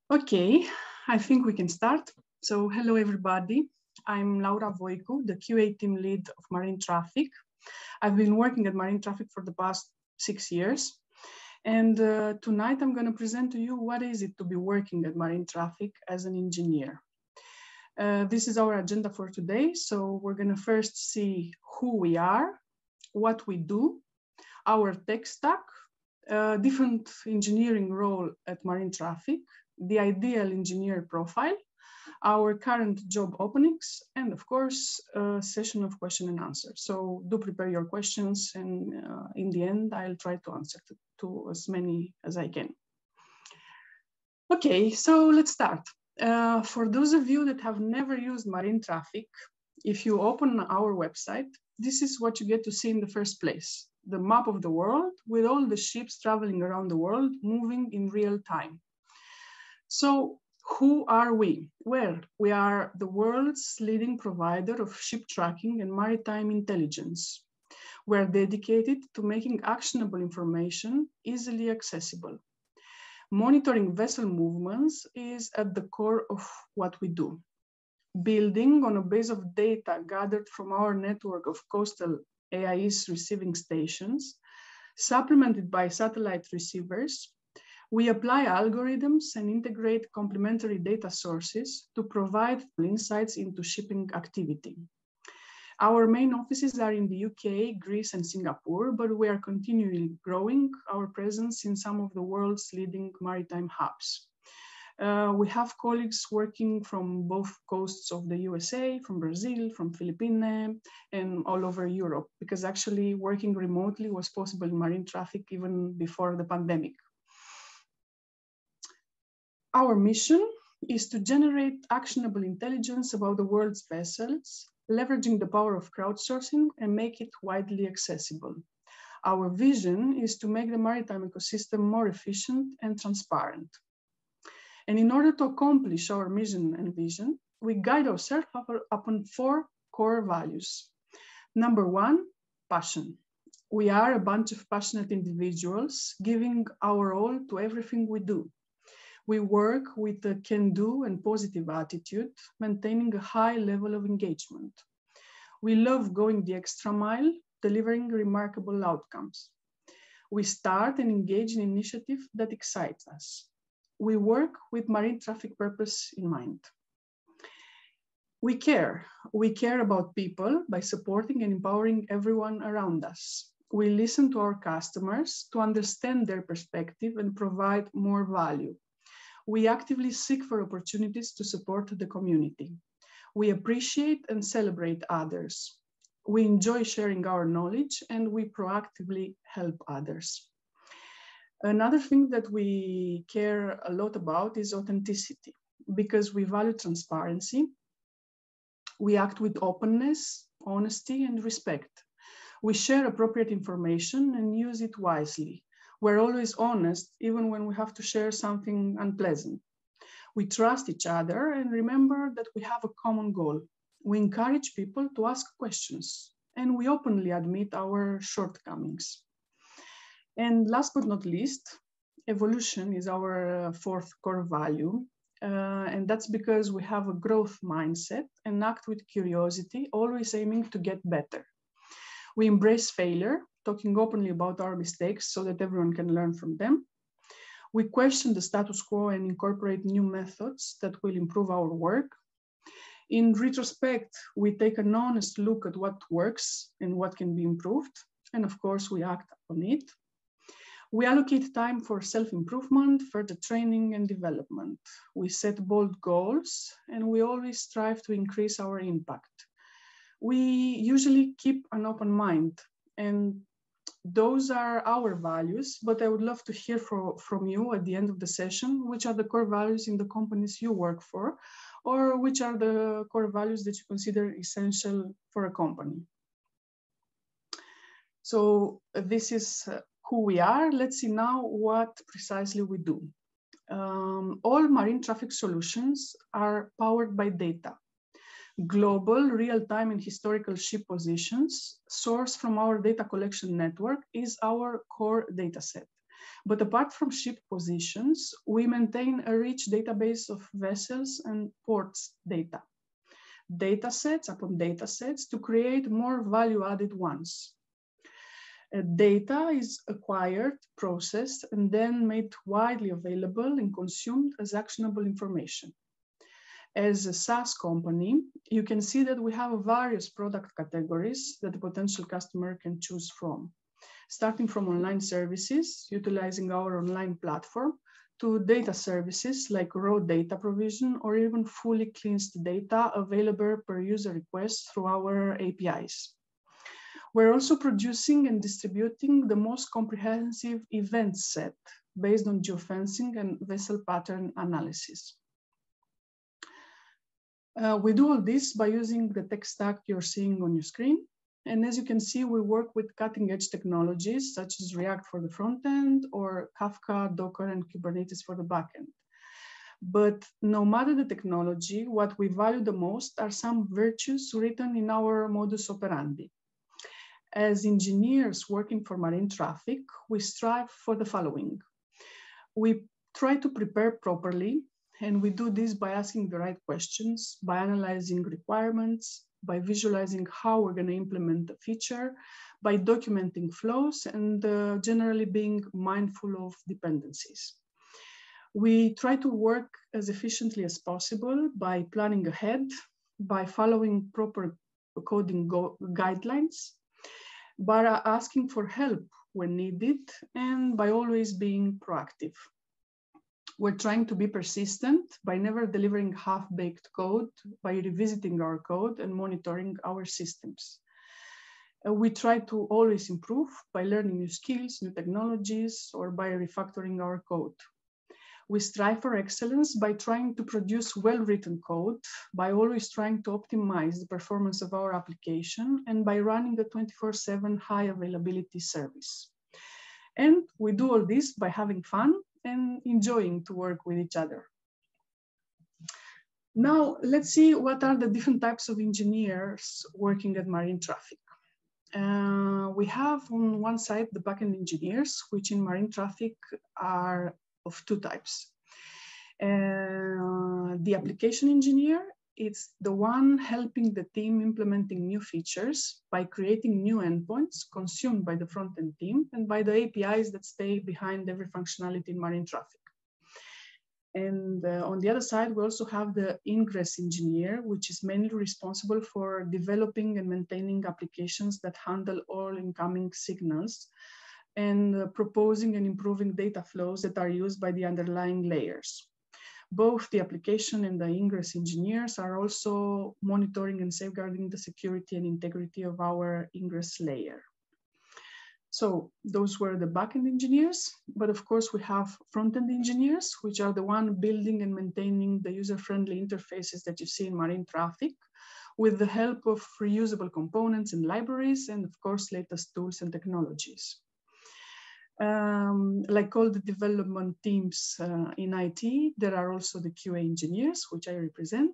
Okay, I think we can start. So hello, everybody. I'm Laura Voicu, the QA team lead of MarineTraffic. I've been working at MarineTraffic for the past 6 years. And tonight I'm going to present to you what is it to be working at MarineTraffic as an engineer. This is our agenda for today. So we're going to first see who we are, what we do, our tech stack, different engineering role at MarineTraffic, the ideal engineer profile, our current job openings, and of course, a session of question and answer. So do prepare your questions, and in the end, I'll try to answer to as many as I can. Okay, so let's start. For those of you that have never used MarineTraffic, if you open our website, this is what you get to see in the first place: the map of the world with all the ships traveling around the world, moving in real time. So who are we? Well, we are the world's leading provider of ship tracking and maritime intelligence. We're dedicated to making actionable information easily accessible. Monitoring vessel movements is at the core of what we do. Building on a base of data gathered from our network of coastal AIS receiving stations, supplemented by satellite receivers, we apply algorithms and integrate complementary data sources to provide insights into shipping activity. Our main offices are in the UK, Greece, and Singapore, but we are continually growing our presence in some of the world's leading maritime hubs. We have colleagues working from both coasts of the USA, from Brazil, from Philippines, and all over Europe, because actually working remotely was possible in MarineTraffic even before the pandemic. Our mission is to generate actionable intelligence about the world's vessels, leveraging the power of crowdsourcing and make it widely accessible. Our vision is to make the maritime ecosystem more efficient and transparent. And in order to accomplish our mission and vision, we guide ourselves upon 4 core values. Number 1, passion. We are a bunch of passionate individuals giving our all to everything we do. We work with a can-do and positive attitude, maintaining a high level of engagement. We love going the extra mile, delivering remarkable outcomes. We start and engage in initiatives that excite us. We work with MarineTraffic purpose in mind. We care. We care about people by supporting and empowering everyone around us. We listen to our customers to understand their perspective and provide more value. We actively seek for opportunities to support the community. We appreciate and celebrate others. We enjoy sharing our knowledge, and we proactively help others. Another thing that we care a lot about is authenticity, because we value transparency. We act with openness, honesty, and respect. We share appropriate information and use it wisely. We're always honest, even when we have to share something unpleasant. We trust each other and remember that we have a common goal. We encourage people to ask questions, and we openly admit our shortcomings. And last but not least, evolution is our 4th core value. And that's because we have a growth mindset and act with curiosity, always aiming to get better. We embrace failure, talking openly about our mistakes so that everyone can learn from them. We question the status quo and incorporate new methods that will improve our work. In retrospect, we take an honest look at what works and what can be improved. And of course, we act on it. We allocate time for self-improvement, further training and development. We set bold goals, and we always strive to increase our impact. We usually keep an open mind, and those are our values, but I would love to hear from you at the end of the session, which are the core values in the companies you work for, or which are the core values that you consider essential for a company. So this is who we are. Let's see now what precisely we do. All MarineTraffic solutions are powered by data. Global, real-time, and historical ship positions sourced from our data collection network is our core data set. But apart from ship positions, we maintain a rich database of vessels and ports data. Datasets upon datasets to create more value-added ones. Data is acquired, processed, and then made widely available and consumed as actionable information. As a SaaS company, you can see that we have various product categories that the potential customer can choose from, starting from online services, utilizing our online platform, to data services like raw data provision or even fully cleansed data available per user request through our APIs. We're also producing and distributing the most comprehensive event set based on geofencing and vessel pattern analysis. We do all this by using the tech stack you're seeing on your screen. And as you can see, we work with cutting-edge technologies such as React for the front end or Kafka, Docker, and Kubernetes for the back end. But no matter the technology, what we value the most are some virtues written in our modus operandi. As engineers working for MarineTraffic, we strive for the following. We try to prepare properly, and we do this by asking the right questions, by analyzing requirements, by visualizing how we're going to implement the feature, by documenting flows, and generally being mindful of dependencies. We try to work as efficiently as possible by planning ahead, by following proper coding guidelines, by asking for help when needed, and by always being proactive. We're trying to be persistent by never delivering half-baked code, by revisiting our code and monitoring our systems. We try to always improve by learning new skills, new technologies, or by refactoring our code. We strive for excellence by trying to produce well-written code, by always trying to optimize the performance of our application, and by running a 24/7 high availability service. And we do all this by having fun and enjoying to work with each other. Now, let's see what are the different types of engineers working at MarineTraffic. We have on one side the backend engineers, which in MarineTraffic are of two types. The application engineer, it's the one helping the team implementing new features by creating new endpoints consumed by the front-end team and by the APIs that stay behind every functionality in MarineTraffic. And on the other side, we also have the ingress engineer, which is mainly responsible for developing and maintaining applications that handle all incoming signals and proposing and improving data flows that are used by the underlying layers. Both the application and the ingress engineers are also monitoring and safeguarding the security and integrity of our ingress layer. So those were the backend engineers, but of course we have front-end engineers, which are the one building and maintaining the user-friendly interfaces that you see in MarineTraffic with the help of reusable components and libraries, and of course, latest tools and technologies. Like all the development teams in IT, there are also the QA engineers, which I represent,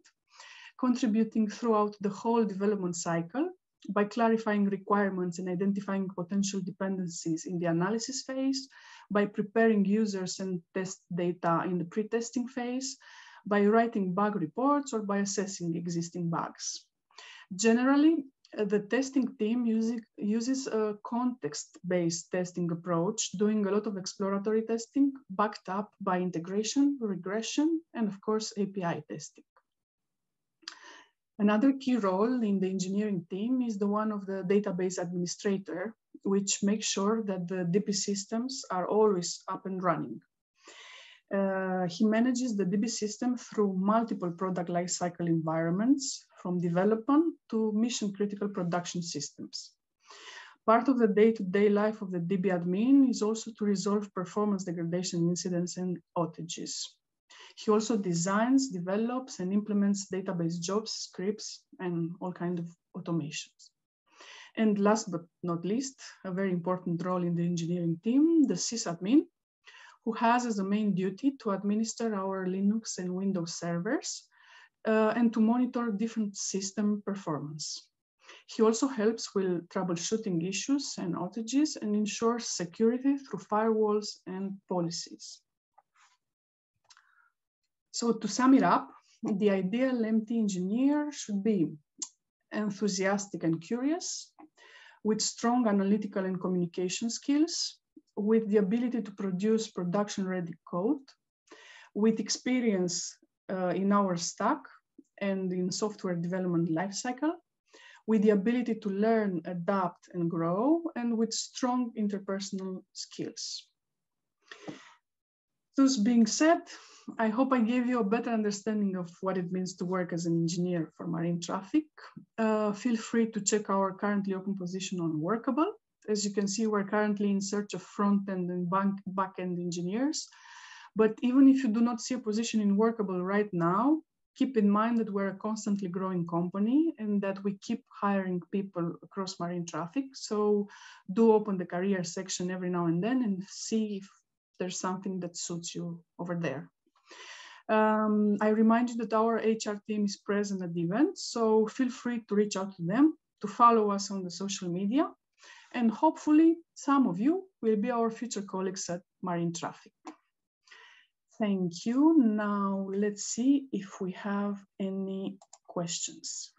contributing throughout the whole development cycle by clarifying requirements and identifying potential dependencies in the analysis phase, by preparing users and test data in the pre-testing phase, by writing bug reports, or by assessing existing bugs. Generally, the testing team uses a context-based testing approach, doing a lot of exploratory testing, backed up by integration, regression, and of course, API testing. Another key role in the engineering team is the one of the database administrator, which makes sure that the DB systems are always up and running. He manages the DB system through multiple product lifecycle environments, from development to mission-critical production systems. Part of the day-to-day life of the DB admin is also to resolve performance degradation incidents and outages. He also designs, develops, and implements database jobs, scripts, and all kinds of automations. And last but not least, a very important role in the engineering team, the sysadmin, who has as a main duty to administer our Linux and Windows servers and to monitor different system performance. He also helps with troubleshooting issues and outages and ensures security through firewalls and policies. So to sum it up, the ideal MT engineer should be enthusiastic and curious, with strong analytical and communication skills, with the ability to produce production-ready code, with experience in our stack and in software development lifecycle, with the ability to learn, adapt, and grow, and with strong interpersonal skills. Thus being said, I hope I gave you a better understanding of what it means to work as an engineer for MarineTraffic. Feel free to check our currently open position on Workable. As you can see, we're currently in search of front-end and back-end engineers. But even if you do not see a position in Workable right now, keep in mind that we're a constantly growing company and that we keep hiring people across MarineTraffic. So do open the career section every now and then and see if there's something that suits you over there. I remind you that our HR team is present at the event, so feel free to reach out to them, to follow us on the social media, and hopefully some of you will be our future colleagues at MarineTraffic. Thank you. Now let's see if we have any questions.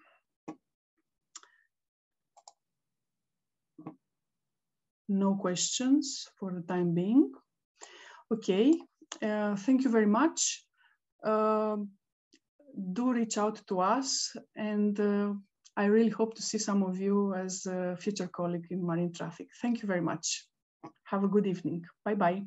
No questions for the time being. Okay, thank you very much. Do reach out to us, and I really hope to see some of you as a future colleague in MarineTraffic. Thank you very much. Have a good evening. Bye-bye.